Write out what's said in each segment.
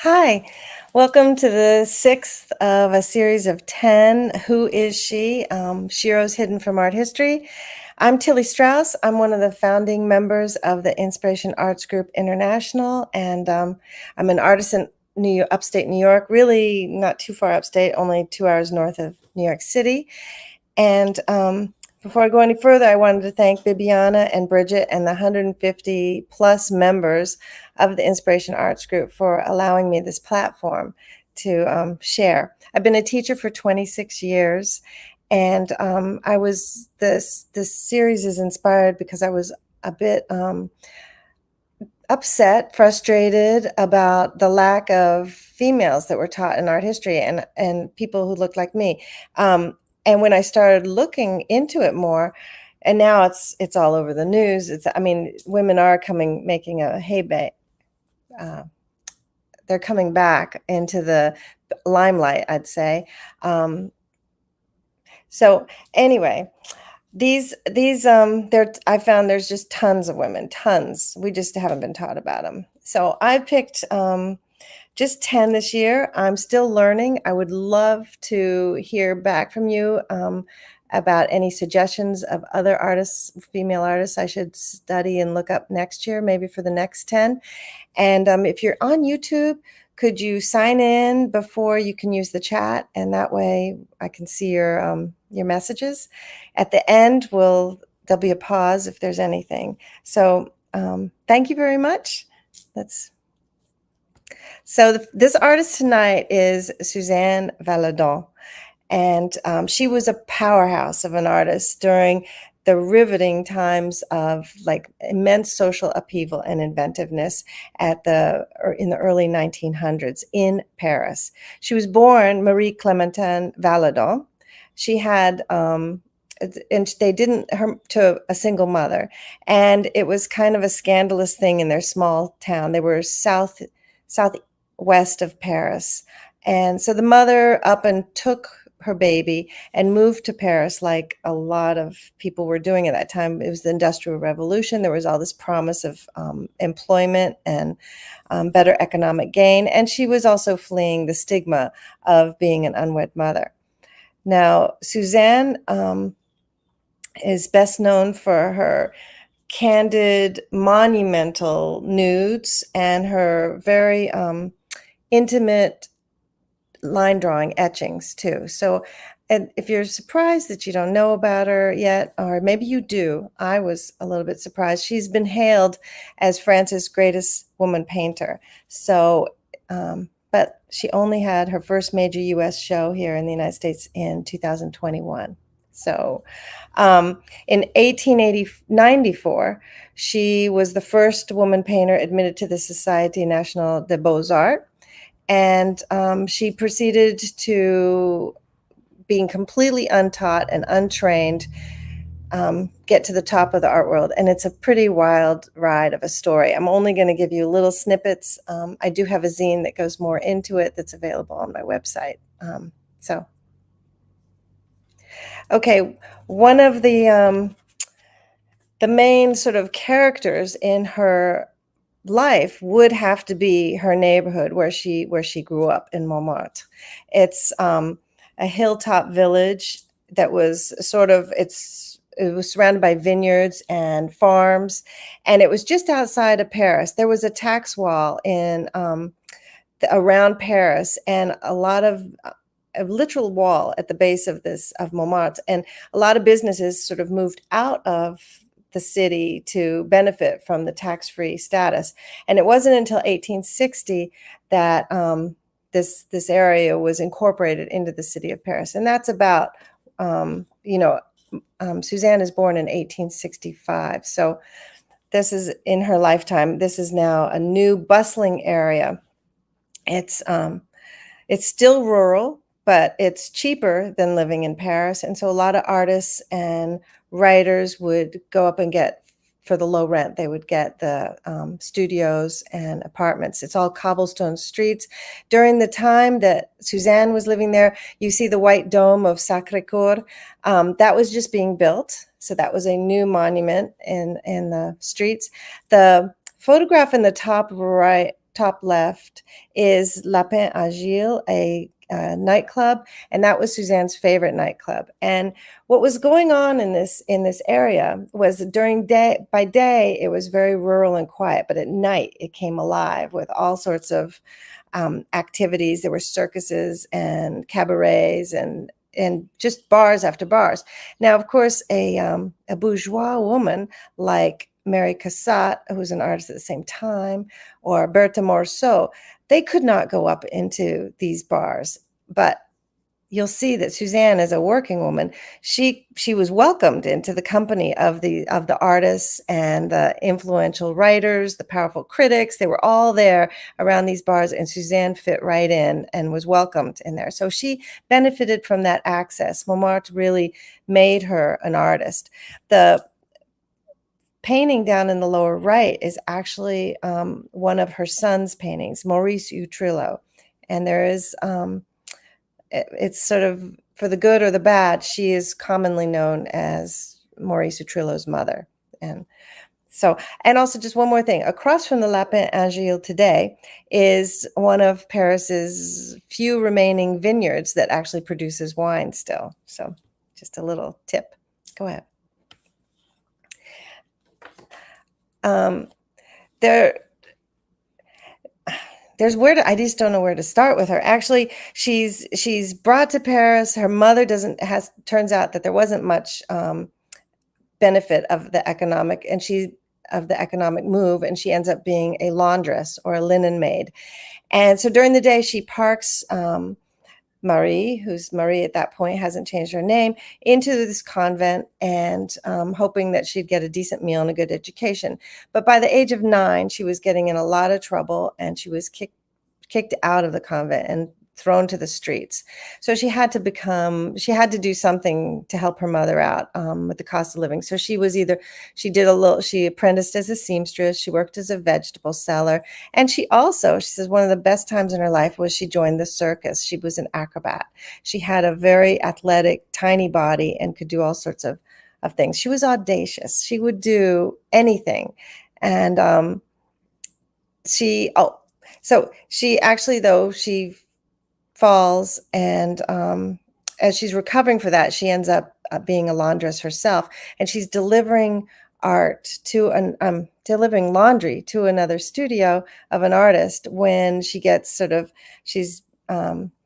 Hi, welcome to the sixth of a series of 10. Who is she? Shiro's Hidden from Art History. I'm Tilly Strauss. I'm one of the founding members of the Inspiration Arts Group International, and I'm an artist in upstate New York, really not too far upstate, only 2 hours north of New York City. And before I go any further, I wanted to thank Bibiana and Bridget and the 150 plus members of the Inspiration Arts Group for allowing me this platform to share. I've been a teacher for 26 years, and this series is inspired because I was a bit upset, frustrated about the lack of females that were taught in art history and people who looked like me. And when I started looking into it more, and now it's all over the news. Women are making a heyday. Uh, they're coming back into the limelight, I'd say. So anyway, I found there's just tons of women, tons. We just haven't been taught about them. So I picked just 10 this year. I'm still learning. I would love to hear back from you about any suggestions of other artists, female artists I should study and look up next year, maybe for the next 10. And if you're on YouTube, could you sign in before you can use the chat? And that way I can see your messages. At the end, there'll be a pause if there's anything. So thank you very much. This artist tonight is Suzanne Valadon, and she was a powerhouse of an artist during the riveting times of like immense social upheaval and inventiveness in the early 1900s in Paris. She was born Marie Clémentine Valadon. She had and they didn't her to a single mother, and it was kind of a scandalous thing in their small town. They were southwest of Paris, and so the mother up and took her baby and moved to Paris, like a lot of people were doing at that time. It was the Industrial Revolution. There was all this promise of employment and better economic gain, and she was also fleeing the stigma of being an unwed mother. Now, Suzanne is best known for her candid, monumental nudes and her very intimate line drawing etchings too. So, and if you're surprised that you don't know about her yet, or maybe you do, I was a little bit surprised. She's been hailed as France's greatest woman painter. So, but she only had her first major U.S. show here in the United States in 2021. So in 1894, she was the first woman painter admitted to the Société Nationale des Beaux-Arts, and she proceeded to, being completely untaught and untrained, get to the top of the art world. And it's a pretty wild ride of a story. I'm only going to give you little snippets. I do have a zine that goes more into it that's available on my website. Okay, one of the main sort of characters in her life would have to be her neighborhood where she grew up in Montmartre. It's a hilltop village that was it was surrounded by vineyards and farms, and it was just outside of Paris. There was a tax wall around Paris, and a literal wall at the base of Montmartre, and a lot of businesses sort of moved out of the city to benefit from the tax-free status. And it wasn't until 1860 that this area was incorporated into the city of Paris. And that's about, Suzanne is born in 1865. So this is in her lifetime. This is now a new bustling area. It's still rural, but it's cheaper than living in Paris. And so a lot of artists and writers would go up and get, for the low rent, they would get the studios and apartments. It's all cobblestone streets. During the time that Suzanne was living there, you see the white dome of Sacré-Cœur. That was just being built. So that was a new monument in the streets. The photograph in the top right top left is Lapin Agile, a nightclub, and that was Suzanne's favorite nightclub. And what was going on in this area was during by day it was very rural and quiet, but at night it came alive with all sorts of activities. There were circuses and cabarets and just bars after bars. Now, of course, a bourgeois woman like Mary Cassatt, who was an artist at the same time, or Bertha Morisot, they could not go up into these bars. But you'll see that Suzanne, as a working woman, she was welcomed into the company of the artists and the influential writers, the powerful critics. They were all there around these bars, and Suzanne fit right in and was welcomed in there. So she benefited from that access. Montmartre really made her an artist. The painting down in the lower right is actually one of her son's paintings, Maurice Utrillo. And there is, it's sort of, for the good or the bad, she is commonly known as Maurice Utrillo's mother. And so, and also just one more thing, across from the Lapin Agile today is one of Paris's few remaining vineyards that actually produces wine still. So just a little tip. Go ahead. There's I just don't know where to start with her. Actually, she's brought to Paris. Her mother turns out that there wasn't much benefit of the economic move, and she ends up being a laundress or a linen maid. And so during the day, she parks Marie, who's Marie at that point, hasn't changed her name, into this convent and hoping that she'd get a decent meal and a good education. But by the age of 9, she was getting in a lot of trouble, and she was kicked out of the convent and thrown to the streets. So she had to do something to help her mother out with the cost of living. So she apprenticed as a seamstress, she worked as a vegetable seller, and she says one of the best times in her life was she joined the circus. She was an acrobat. She had a very athletic, tiny body and could do all sorts of things. She was audacious. She would do anything. And she falls, and as she's recovering for that, she ends up being a laundress herself, and she's delivering delivering laundry to another studio of an artist when she gets she's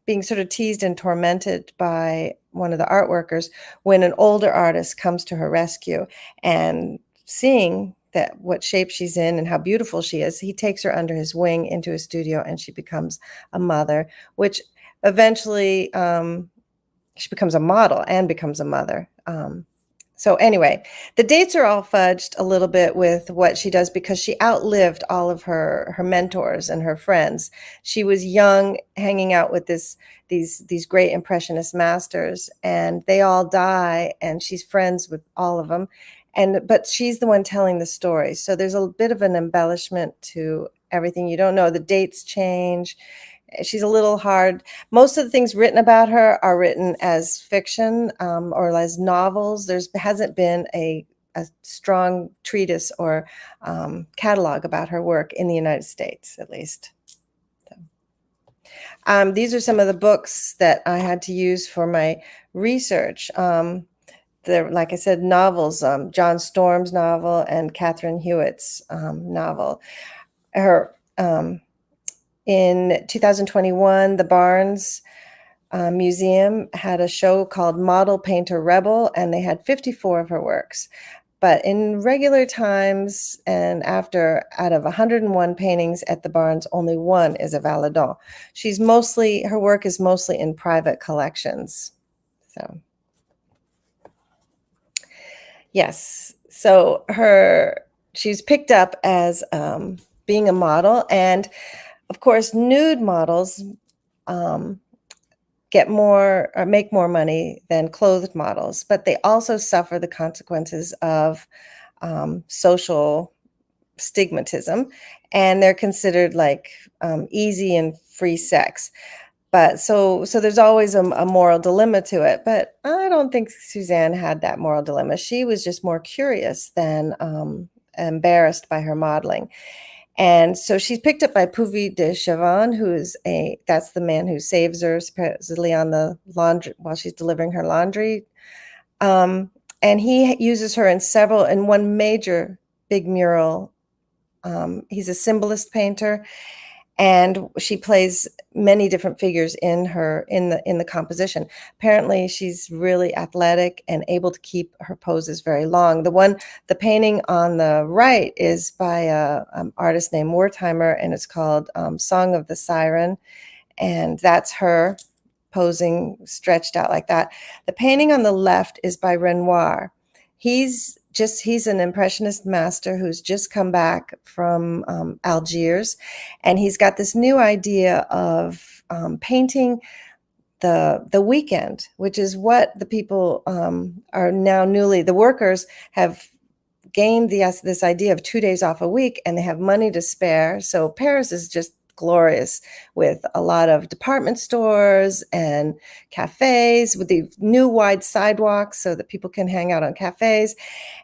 being sort of teased and tormented by one of the art workers when an older artist comes to her rescue, and seeing that what shape she's in and how beautiful she is, he takes her under his wing into his studio, and she becomes a mother, which eventually she becomes a model and becomes a mother. So anyway, the dates are all fudged a little bit with what she does because she outlived all of her mentors and her friends. She was young, hanging out with these great Impressionist masters, and they all die, and she's friends with all of them. But she's the one telling the story. So there's a bit of an embellishment to everything. You don't know. The dates change. She's a little hard. Most of the things written about her are written as fiction or as novels. There hasn't been a strong treatise or catalog about her work in the United States, at least. So, these are some of the books that I had to use for my research. Like I said, novels, John Storm's novel and Catherine Hewitt's novel. In 2021, the Barnes Museum had a show called Model Painter Rebel, and they had 54 of her works. But in regular times and after, out of 101 paintings at the Barnes, only one is a Valadon. Her work is mostly in private collections. So. Yes, so she's picked up as being a model, and of course, nude models make more money than clothed models, but they also suffer the consequences of social stigmatism, and they're considered like easy and free sex. But so there's always a moral dilemma to it. But I don't think Suzanne had that moral dilemma. She was just more curious than embarrassed by her modeling. And so she's picked up by Puvis de Chavannes, that's the man who saves her supposedly on the laundry while she's delivering her laundry. And he uses her in one major big mural. He's a symbolist painter, and she plays many different figures in the composition. Apparently, she's really athletic and able to keep her poses very long. The painting on the right is by a artist named Wertheimer, and it's called Song of the Siren, and that's her posing stretched out like that. The painting on the left is by Renoir. He's an impressionist master who's just come back from Algiers, and he's got this new idea of painting the weekend, which is what the people are now the workers have gained this idea of 2 days off a week, and they have money to spare. So Paris is just glorious with a lot of department stores and cafes with the new wide sidewalks so that people can hang out on cafes.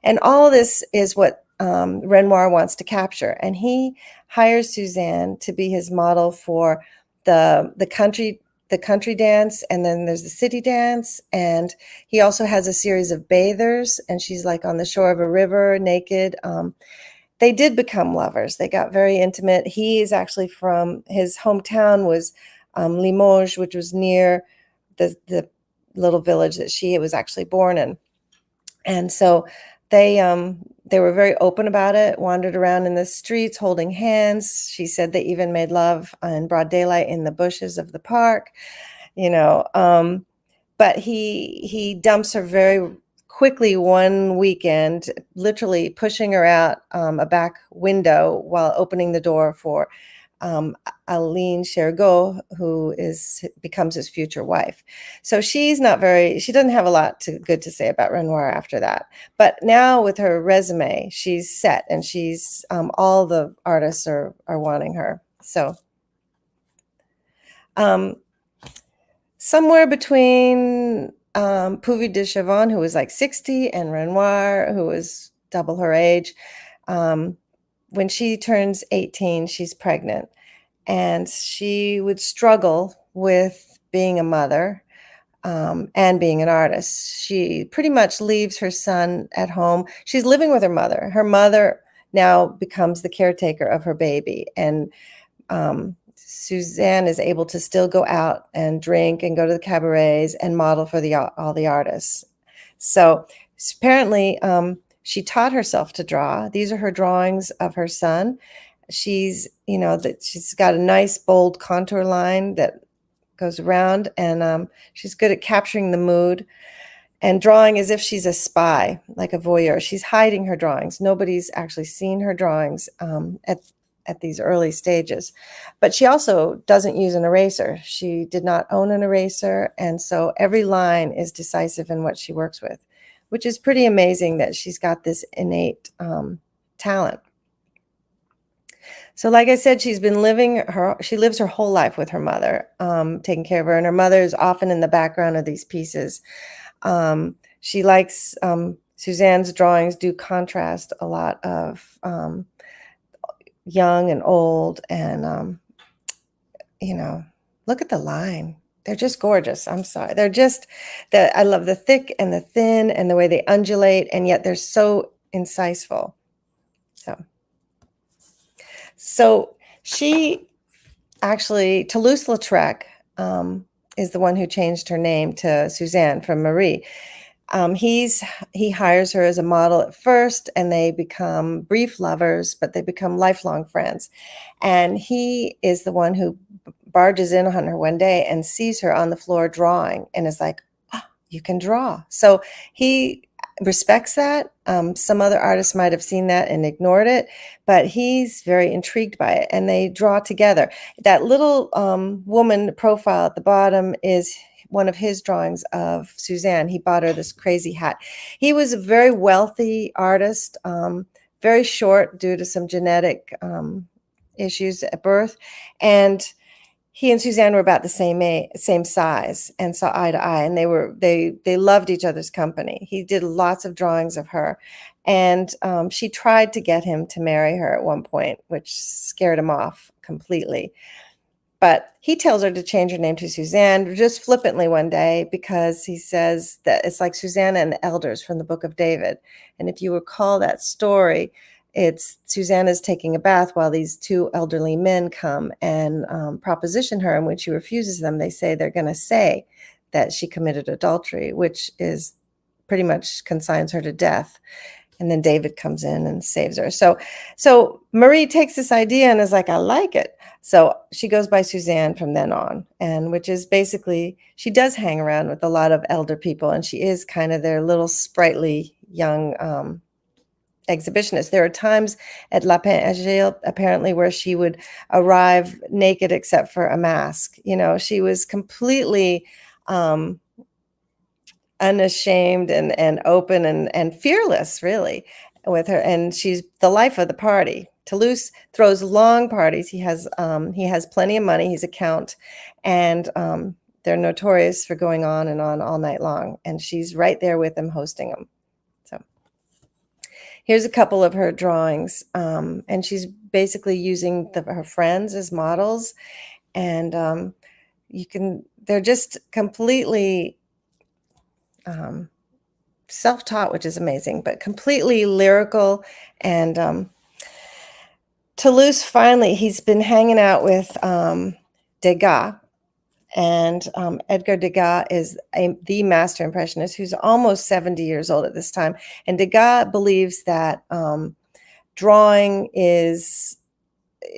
And all this is what Renoir wants to capture. And he hires Suzanne to be his model for the country dance, and then there's the city dance, and he also has a series of bathers, and she's like on the shore of a river naked. They did become lovers. They got very intimate. He is actually his hometown was Limoges, which was near the little village that she was actually born in. And so they were very open about it, wandered around in the streets holding hands. She said they even made love in broad daylight in the bushes of the park, but he dumps her very quickly one weekend, literally pushing her out a back window while opening the door for Aline Chergot, who becomes his future wife. So she doesn't have a lot good to say about Renoir after that. But now with her resume, she's set, and she's all the artists are wanting her. So somewhere between Puvis de Chavannes, who was like 60, and Renoir, who was double her age. When she turns 18, she's pregnant, and she would struggle with being a mother and being an artist. She pretty much leaves her son at home. She's living with her mother. Her mother now becomes the caretaker of her baby, and Suzanne is able to still go out and drink and go to the cabarets and model for all the artists. So apparently she taught herself to draw. These are her drawings of her son. She's got a nice bold contour line that goes around, and she's good at capturing the mood and drawing as if she's a spy, like a voyeur. She's hiding her drawings. Nobody's actually seen her drawings at these early stages. But she also doesn't use an eraser. She did not own an eraser, and so every line is decisive in what she works with, which is pretty amazing that she's got this innate talent. So like I said, she lives her whole life with her mother, taking care of her, and her mother is often in the background of these pieces. She likes Suzanne's drawings do contrast a lot of young and old, and look at the line. They're just gorgeous. I'm sorry. I love the thick and the thin and the way they undulate, and yet they're so inciseful. So she actually, Toulouse-Lautrec is the one who changed her name to Suzanne from Marie. He hires her as a model at first, and they become brief lovers, but they become lifelong friends. And he is the one who barges in on her one day and sees her on the floor drawing and is like, "Oh, you can draw." So he respects that. Some other artists might have seen that and ignored it, but he's very intrigued by it, and they draw together. That little woman profile at the bottom is one of his drawings of Suzanne. He bought her this crazy hat. He was a very wealthy artist, very short due to some genetic issues at birth, and he and Suzanne were about the same size and saw eye to eye, and they loved each other's company. He did lots of drawings of her, And she tried to get him to marry her at one point, which scared him off completely. But he tells her to change her name to Suzanne just flippantly one day, because he says that it's like Susanna and the elders from the Book of David. And if you recall that story, it's Susanna's taking a bath while these two elderly men come and proposition her. And when she refuses them, they say they're going to say that she committed adultery, which is pretty much consigns her to death. And then David comes in and saves her. So Marie takes this idea and is like, I like it. So she goes by Suzanne from then on, and which is basically, she does hang around with a lot of elder people, and she is kind of their little sprightly young exhibitionist. There are times at La Pen Agile, apparently, where she would arrive naked except for a mask. You know, she was completely unashamed and open and fearless, really, with her. And she's the life of the party. Toulouse throws long parties. He has plenty of money. He's a count, and they're notorious for going on and on all night long. And she's right there with them, hosting them. So here's a couple of her drawings, and she's basically using her friends as models, and they're just completely self-taught, which is amazing, but completely lyrical. And Toulouse, finally, he's been hanging out with Degas, and Edgar Degas is the master impressionist who's almost 70 years old at this time. And Degas believes that drawing is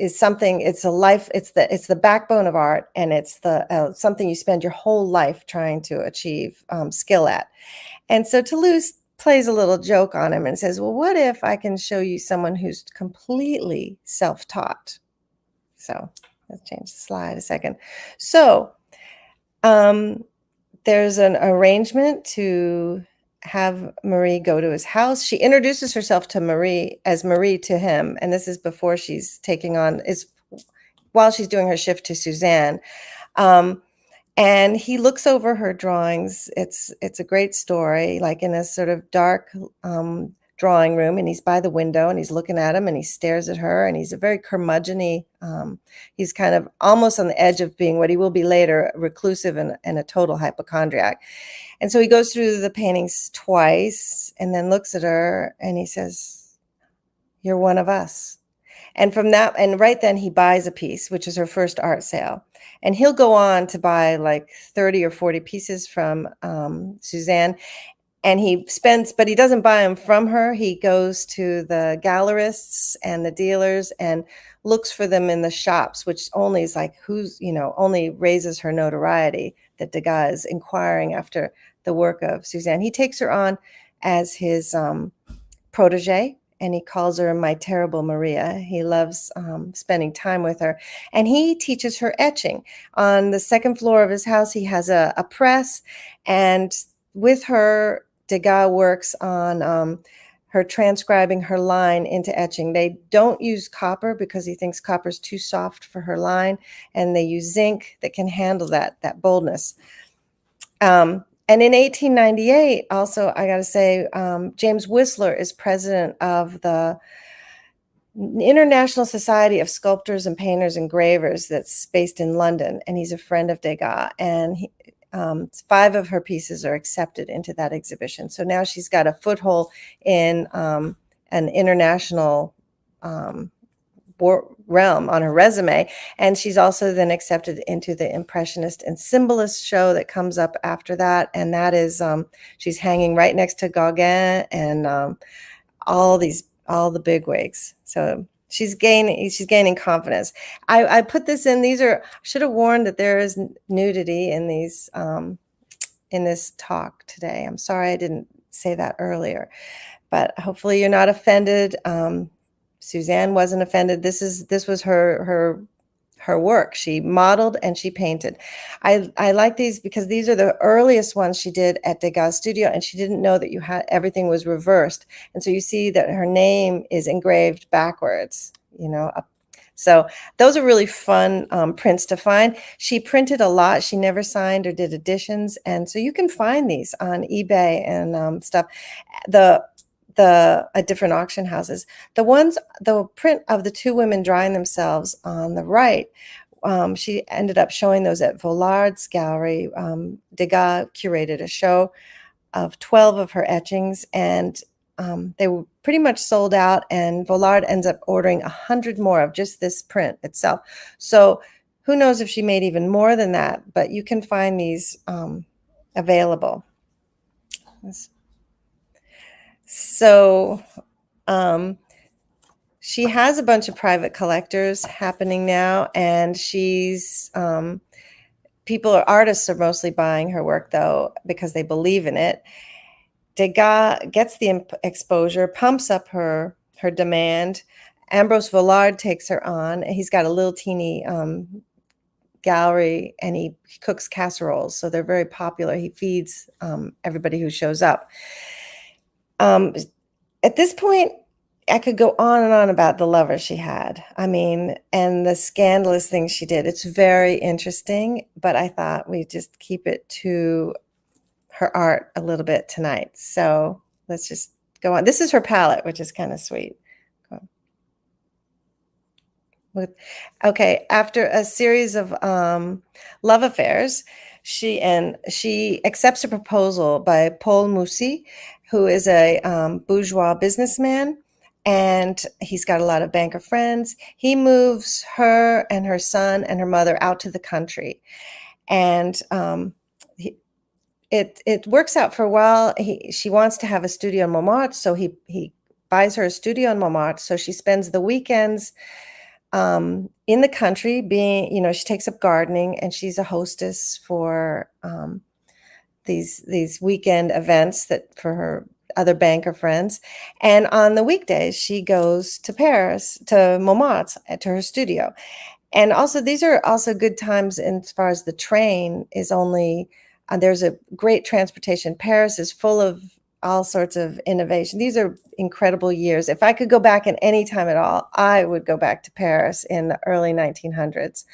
something, it's a life, it's the backbone of art, and it's the something you spend your whole life trying to achieve skill at. And so Toulouse plays a little joke on him and says, well, what if I can show you someone who's completely self-taught? So let's change the slide a second. So there's an arrangement to have Marie go to his house. She introduces herself to Marie as Marie to him, and this is before she's taking on, is while she's doing her shift to Suzanne. And he looks over her drawings. It's a great story, like in a sort of dark drawing room, and he's by the window and he's looking at him and he stares at her, and he's a very curmudgeon-y, he's kind of almost on the edge of being what he will be later, reclusive and a total hypochondriac. And so he goes through the paintings twice and then looks at her and he says, you're one of us. And from that, and right then he buys a piece, which is her first art sale. And he'll go on to buy like 30 or 40 pieces from Suzanne. And he spends, but he doesn't buy them from her. He goes to the gallerists and the dealers and looks for them in the shops, which only is like, only raises her notoriety that Degas is inquiring after the work of Suzanne. He takes her on as his protege, and he calls her my terrible Maria. He loves spending time with her. And he teaches her etching. On the second floor of his house, he has a press. And with her, Degas works on her transcribing her line into etching. They don't use copper because he thinks copper is too soft for her line. And they use zinc that can handle that boldness. And in 1898, also, I got to say, James Whistler is president of the International Society of Sculptors and Painters and Gravers that's based in London, and he's a friend of Degas. And 5 of her pieces are accepted into that exhibition. So now she's got a foothold in an international realm on her resume, and she's also then accepted into the Impressionist and Symbolist show that comes up after that, and that is she's hanging right next to Gauguin and all the bigwigs. So she's gaining confidence. I put this in. I should have warned that there is nudity in these in this talk today. I'm sorry I didn't say that earlier, but hopefully you're not offended. Suzanne wasn't offended. This was her work. She modeled and she painted. I like these because these are the earliest ones she did at Degas Studio, and she didn't know that everything was reversed. And so you see that her name is engraved backwards, So those are really fun prints to find. She printed a lot. She never signed or did editions. And so you can find these on eBay and stuff. at different auction houses. The print of the two women drying themselves on the right, she ended up showing those at Volard's gallery. Degas curated a show of 12 of her etchings, and they were pretty much sold out, and Vollard ends up ordering 100 more of just this print itself. So who knows if she made even more than that, but you can find these available. So she has a bunch of private collectors happening now, and artists are mostly buying her work, though, because they believe in it. Degas gets the exposure, pumps up her demand. Ambrose Vollard takes her on. He's got a little teeny gallery, and he cooks casseroles, so they're very popular. He feeds everybody who shows up. At this point, I could go on and on about the lover she had. I mean, and the scandalous things she did. It's very interesting, but I thought we'd just keep it to her art a little bit tonight. So let's just go on. This is her palette, which is kind of sweet. Okay, after a series of love affairs, she accepts a proposal by Paul Mussy, who is a bourgeois businessman, and he's got a lot of banker friends. He moves her and her son and her mother out to the country, and it works out for a while. She wants to have a studio in Montmartre, so he buys her a studio in Montmartre. So she spends the weekends in the country, she takes up gardening, and she's a hostess for these weekend events for her other banker friends. And on the weekdays, she goes to Paris, to Montmartre, to her studio. And also, these are also good times as far as the train is only, there's a great transportation. Paris is full of all sorts of innovation. These are incredible years. If I could go back in any time at all, I would go back to Paris in the early 1900s.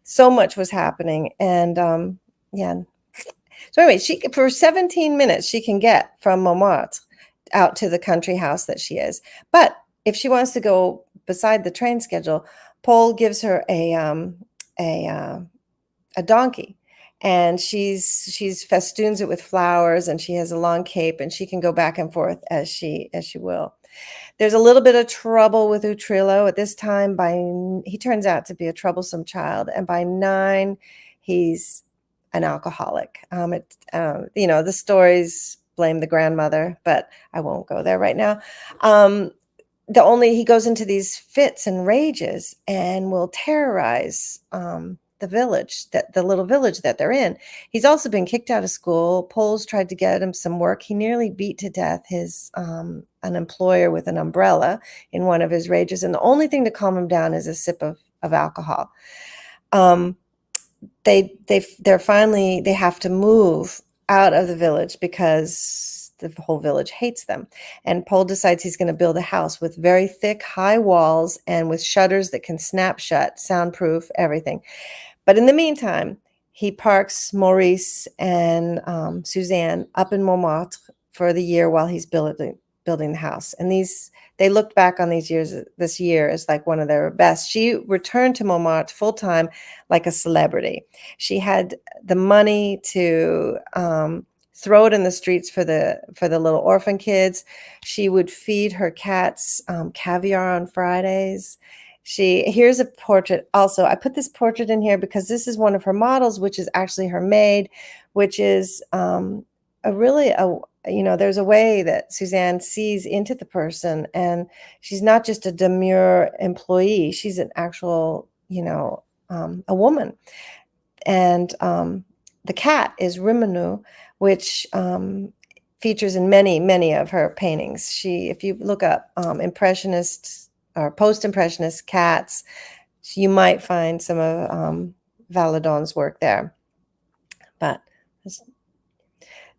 So much was happening. And yeah. So anyway, for 17 minutes, she can get from Montmartre out to the country house that she is. But if she wants to go beside the train schedule, Paul gives her a donkey. And she's festoons it with flowers, and she has a long cape, and she can go back and forth as she will. There's a little bit of trouble with Utrillo at this time. He turns out to be a troublesome child, and by 9, he's an alcoholic. The stories blame the grandmother, but I won't go there right now. He goes into these fits and rages and will terrorize the little village that they're in. He's also been kicked out of school. Poles tried to get him some work. He nearly beat to death an employer with an umbrella in one of his rages. And the only thing to calm him down is a sip of alcohol. They have to move out of the village because the whole village hates them. And Paul decides he's going to build a house with very thick, high walls and with shutters that can snap shut, soundproof, everything. But in the meantime, he parks Maurice and Suzanne up in Montmartre for the year while he's building the house. And they looked back on this year as like one of their best. She returned to Montmartre full time like a celebrity. She had the money to throw it in the streets for the little orphan kids. She would feed her cats caviar on Fridays. Here's a portrait. Also, I put this portrait in here because this is one of her models, which is actually her maid, which is there's a way that Suzanne sees into the person, and she's not just a demure employee. She's an actual, a woman. And the cat is Rimanu, which features in many, many of her paintings. If you look up impressionist or post-impressionist cats, you might find some of Valadon's work there. But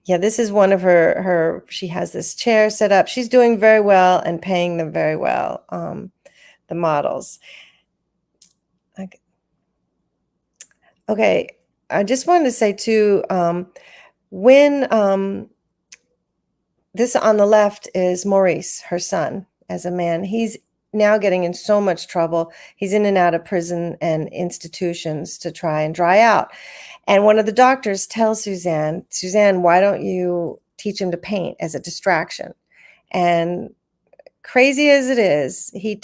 this is one of her. She has this chair set up. She's doing very well and paying them very well, the models. Okay, I just wanted to say too, when this on the left is Maurice, her son, as a man. He's now getting in so much trouble. He's in and out of prison and institutions to try and dry out. And one of the doctors tells Suzanne, Suzanne, why don't you teach him to paint as a distraction? And crazy as it is, he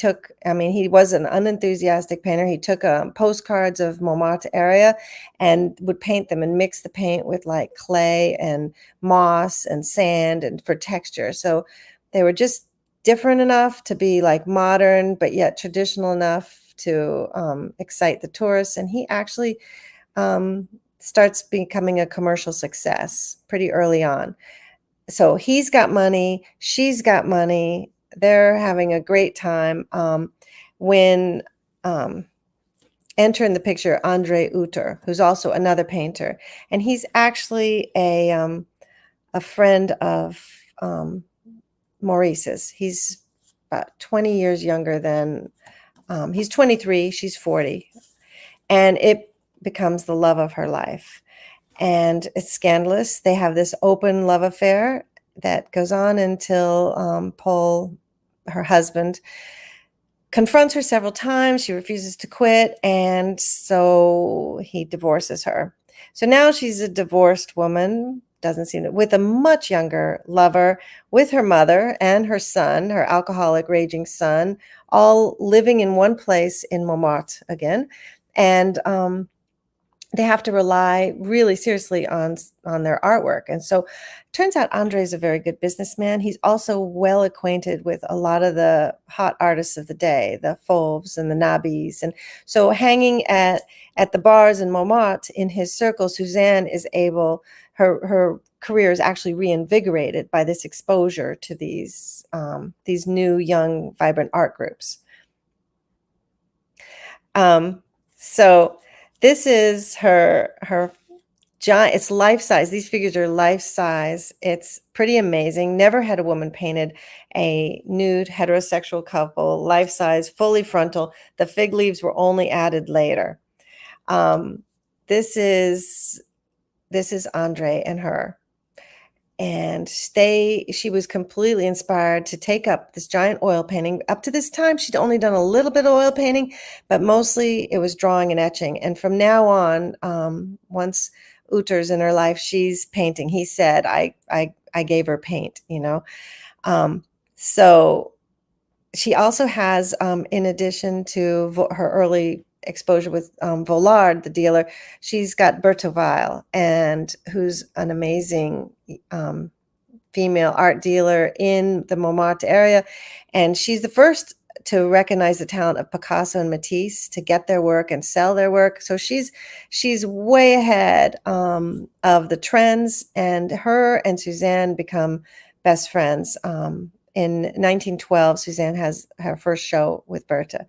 was an unenthusiastic painter. He took postcards of Montmartre area and would paint them and mix the paint with like clay and moss and sand and for texture. So they were just different enough to be like modern, but yet traditional enough to excite the tourists. And he actually starts becoming a commercial success pretty early on. So he's got money, she's got money, they're having a great time. When enter in the picture Andre Uter, who's also another painter, and he's actually a friend of Maurice's. He's about 20 years younger than he's 23, she's 40, and it becomes the love of her life. And it's scandalous. They have this open love affair that goes on until Paul, her husband, confronts her several times. She refuses to quit, and so he divorces her. So now she's a divorced woman, doesn't seem to, with a much younger lover, with her mother and her son, her alcoholic, raging son, all living in one place in Montmartre again. And they have to rely really seriously on their artwork. And so turns out Andre is a very good businessman. He's also well acquainted with a lot of the hot artists of the day, the Fauves and the Nabis. And so hanging at the bars in Montmartre in his circle, Suzanne is able, her career is actually reinvigorated by this exposure to these new, young, vibrant art groups. So this is her giant, it's life size. These figures are life size. It's pretty amazing. Never had a woman painted a nude heterosexual couple, life size, fully frontal. The fig leaves were only added later. This is Andre and her. And she was completely inspired to take up this giant oil painting. Up to this time, she'd only done a little bit of oil painting, but mostly it was drawing and etching. And from now on, once Uter's in her life, she's painting. He said, I gave her paint, you know. So she also has, in addition to her early exposure with Vollard, the dealer, she's got Berthe, and who's an amazing female art dealer in the Montmartre area. And she's the first to recognize the talent of Picasso and Matisse, to get their work and sell their work. So she's way ahead of the trends, and her and Suzanne become best friends. In 1912, Suzanne has her first show with Berthe.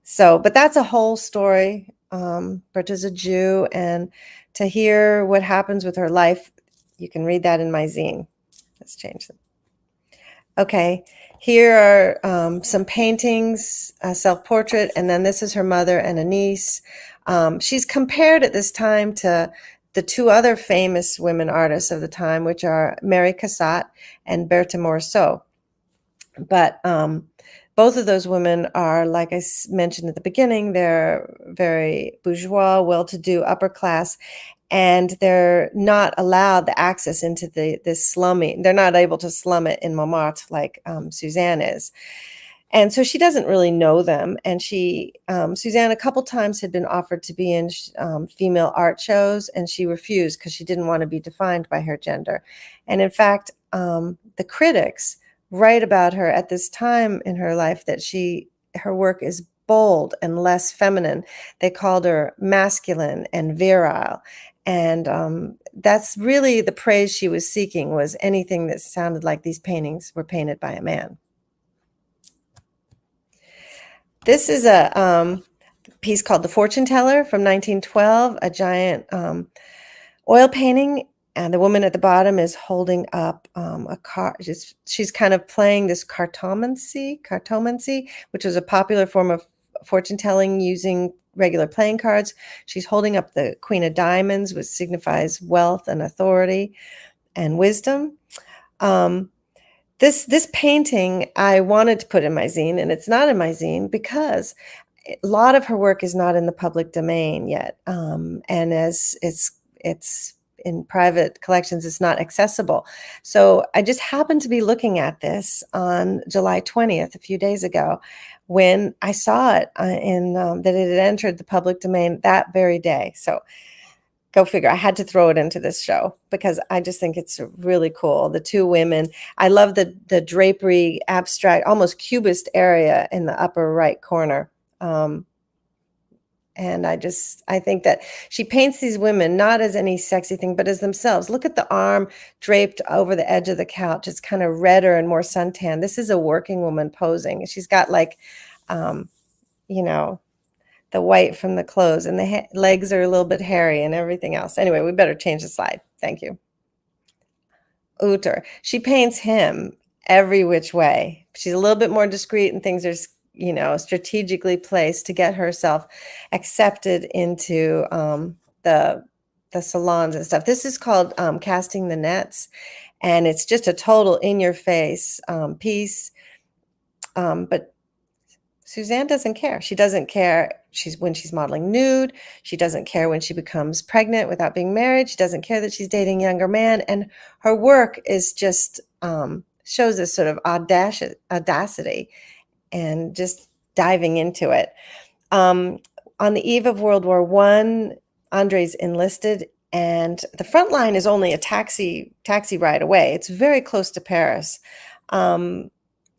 So, but that's a whole story. Bertha's a Jew, and to hear what happens with her life, you can read that in my zine. Let's change them. Okay, here are some paintings, a self-portrait, and then this is her mother and a niece. She's compared at this time to the two other famous women artists of the time, which are Mary Cassatt and Berthe Morisot. But both of those women are, like I mentioned at the beginning, they're very bourgeois, well-to-do, upper class, and they're not allowed the access into this slummy. They're not able to slum it in Montmartre like Suzanne is. And so she doesn't really know them. And Suzanne, a couple times had been offered to be in female art shows, and she refused because she didn't want to be defined by her gender. And in fact, the critics write about her at this time in her life that her work is bold and less feminine. They called her masculine and virile. And that's really the praise she was seeking, was anything that sounded like these paintings were painted by a man. This is a piece called The Fortune Teller from 1912, a giant oil painting. And the woman at the bottom is holding up a card. She's kind of playing this cartomancy, which was a popular form of fortune telling using regular playing cards. She's holding up the Queen of Diamonds, which signifies wealth and authority and wisdom. This painting I wanted to put in my zine, and it's not in my zine because a lot of her work is not in the public domain yet, and as it's in private collections, it's not accessible. So I just happened to be looking at this on July 20th, a few days ago, when I saw it in that it had entered the public domain that very day. So go figure. I had to throw it into this show because I just think it's really cool. The two women. I love the drapery, abstract, almost cubist area in the upper right corner. Um, and I think that she paints these women not as any sexy thing, but as themselves. Look at the arm draped over the edge of the couch. It's kind of redder and more suntan. This is a working woman posing. She's got like, um, you know, the white from the clothes, and the legs are a little bit hairy and everything else. Anyway, we better change the slide. Thank you. Uter. She paints him every which way. She's a little bit more discreet, and things are, strategically placed to get herself accepted into the salons and stuff. This is called Casting the Nets, and it's just a total in-your-face piece. But Suzanne doesn't care. She doesn't care when she's modeling nude. She doesn't care when she becomes pregnant without being married. She doesn't care that she's dating a younger man. And her work is just shows this sort of audacity and just diving into it. On the eve of World War I, Andre's enlisted, and the front line is only a taxi ride away. It's very close to Paris.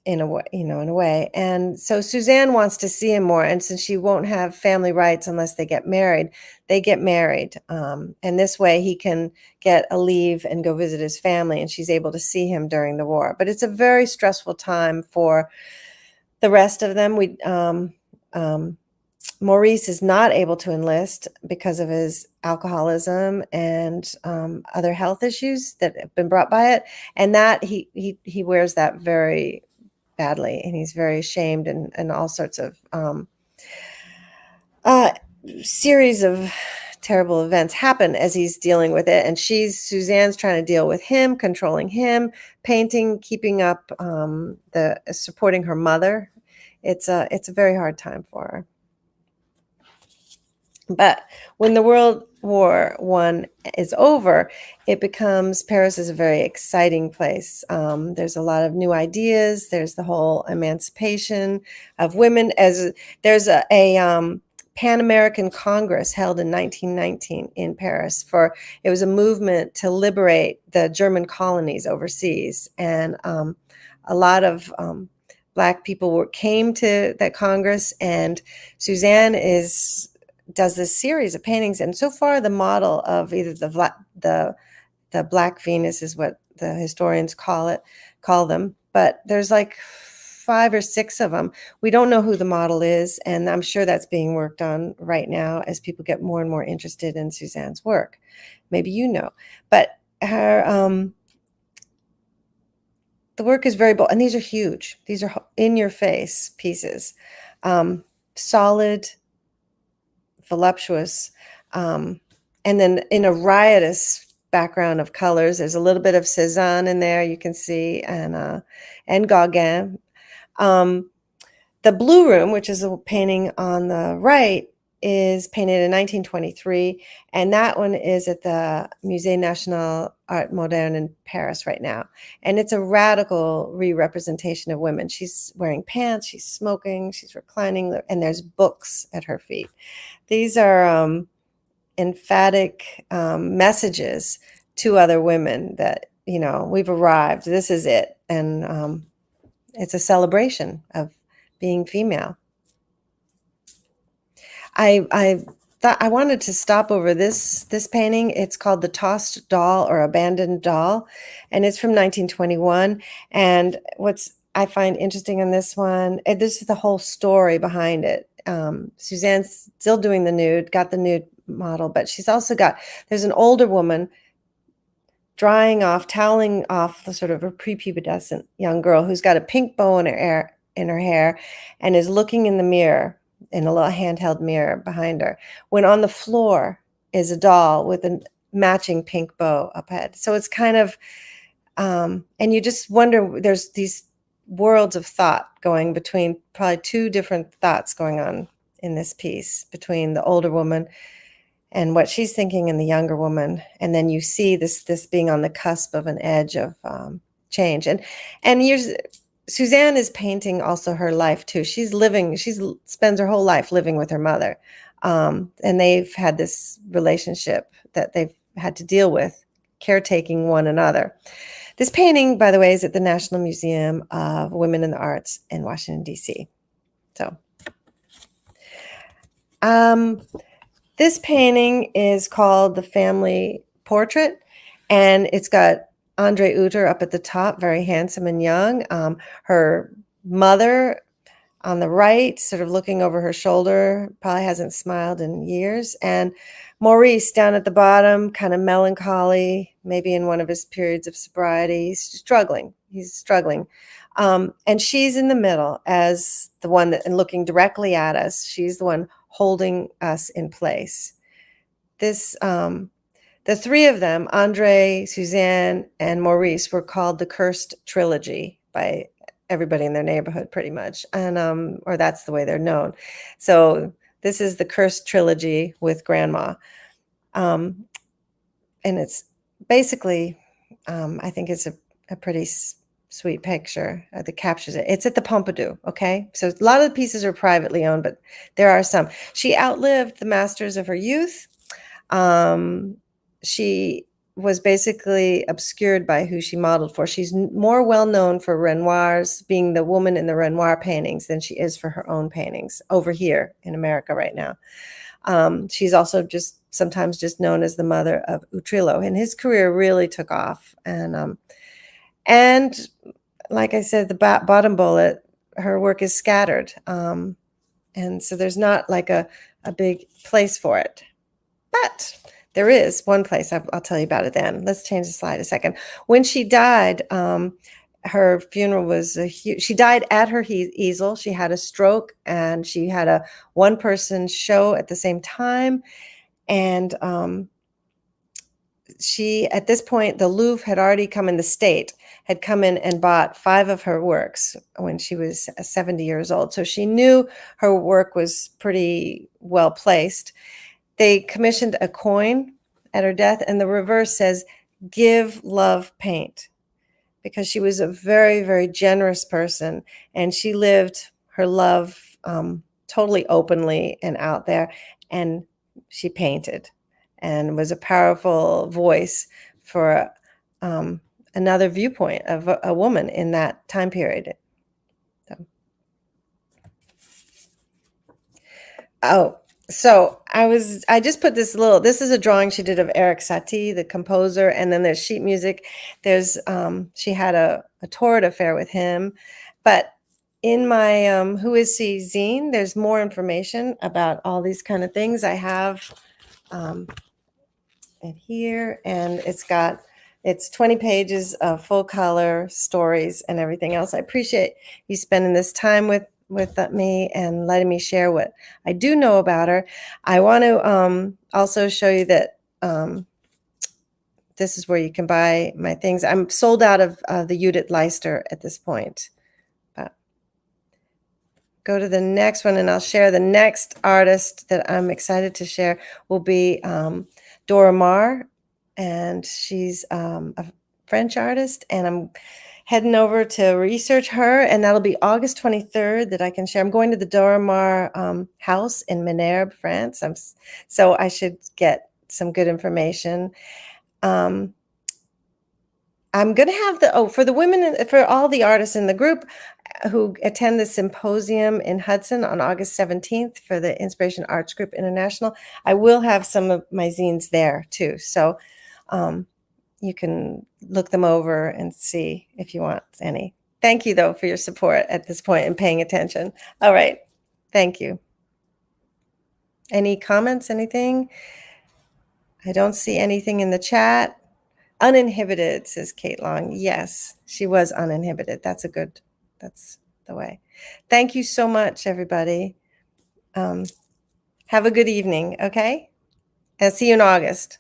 In a way. And so Suzanne wants to see him more. And since she won't have family rights unless they get married, they get married. And this way he can get a leave and go visit his family, and she's able to see him during the war. But it's a very stressful time for the rest of them. Maurice is not able to enlist because of his alcoholism and other health issues that have been brought by it. And that he wears that very badly, and he's very ashamed, and all sorts of series of terrible events happen as he's dealing with it. And Suzanne's trying to deal with him, controlling him, painting, keeping up supporting her mother. It's a very hard time for her. But when the World War I is over, Paris is a very exciting place. There's a lot of new ideas. There's the whole emancipation of women. There's a Pan-American Congress held in 1919 in Paris. It was a movement to liberate the German colonies overseas. And a lot of Black people came to that Congress, and Suzanne does this series of paintings, and so far the model of either the Black Venus is what the historians call them, but there's like 5 or 6 of them. We don't know who the model is, and I'm sure that's being worked on right now as people get more and more interested in Suzanne's work. Maybe you know, but her the work is very bold, and these are huge. These are in-your-face pieces, solid, voluptuous, and then in a riotous background of colors. There's a little bit of Cézanne in there, you can see, and Gauguin. The Blue Room, which is a painting on the right, is painted in 1923, and that one is at the Musée National Art Moderne in Paris right now. And it's a radical re-representation of women. She's wearing pants, she's smoking, she's reclining, and there's books at her feet. These are emphatic messages to other women that, we've arrived, this is it. And it's a celebration of being female. I thought I wanted to stop over this painting. It's called The Tossed Doll or Abandoned Doll, and it's from 1921. And what's I find interesting in this one, this is the whole story behind it. Suzanne's still doing the nude, got the nude model, but she's also there's an older woman toweling off the sort of a prepubescent young girl who's got a pink bow in her hair and is looking in the mirror, in a little handheld mirror behind her, when on the floor is a doll with a matching pink bow up ahead. So it's kind of And you just wonder, there's these worlds of thought going between, probably two different thoughts going on in this piece, between the older woman and what she's thinking and the younger woman. And then you see this being on the cusp of an edge of change. And Suzanne is painting also her life too. She spends her whole life living with her mother. And they've had this relationship that they've had to deal with, caretaking one another. This painting, by the way, is at the National Museum of Women in the Arts in Washington, D.C. So, this painting is called The Family Portrait, and it's got Andre Uter up at the top, very handsome and young. Her mother on the right, sort of looking over her shoulder, probably hasn't smiled in years. And Maurice down at the bottom, kind of melancholy, maybe in one of his periods of sobriety. He's struggling. And she's in the middle as the one that, and looking directly at us. She's the one holding us in place. The three of them, Andre, Suzanne, and Maurice, were called the Cursed Trilogy by everybody in their neighborhood, pretty much, and or that's the way they're known. So this is the Cursed Trilogy with Grandma, and it's basically, I think it's a pretty sweet picture that captures it. It's at the Pompidou, okay? So a lot of the pieces are privately owned, but there are some. She outlived the masters of her youth. She was basically obscured by who she modeled for. She's more well known for Renoir's, being the woman in the Renoir paintings, than she is for her own paintings over here in America right now. She's also sometimes just known as the mother of Utrillo, and his career really took off. And like I said, the bottom bullet, her work is scattered. And so there's not like a big place for it. But there is one place. I'll tell you about it then. Let's change the slide a second. When she died, her funeral was she died at her easel. She had a stroke, and she had a one-person show at the same time. And at this point, the Louvre had already come in, the state had come in and bought 5 of her works when she was 70 years old. So she knew her work was pretty well placed. They commissioned a coin at her death, and the reverse says, "Give, love, paint," because she was a very, very generous person, and she lived her love totally openly and out there, and she painted and was a powerful voice for another viewpoint of a woman in that time period. So I just put this is a drawing she did of Eric Satie, the composer, and then there's sheet music. There's, she had a torrid affair with him, but in my Who Is She zine, there's more information about all these kind of things. I have it here, and it's 20 pages of full color stories and everything else. I appreciate you spending this time with me and letting me share what I do know about her. I want to also show you that this is where you can buy my things. I'm sold out of the Judith Leister at this point. But go to the next one, and I'll share the next artist that I'm excited to share will be Dora Maar, and she's a French artist, and I'm heading over to research her, and that'll be August 23rd that I can share. I'm going to the Dora Maar house in Mentorship, France, so I should get some good information. I'm going to have for the women, for all the artists in the group who attend the symposium in Hudson on August 17th for the Inspiration Arts Group International, I will have some of my zines there too. So you can look them over and see if you want any. Thank you, though, for your support at this point and paying attention. All right. Thank you. Any comments, anything? I don't see anything in the chat. Uninhibited, says Kate Long. Yes, she was uninhibited. That's the way. Thank you so much, everybody. Have a good evening, okay? And see you in August.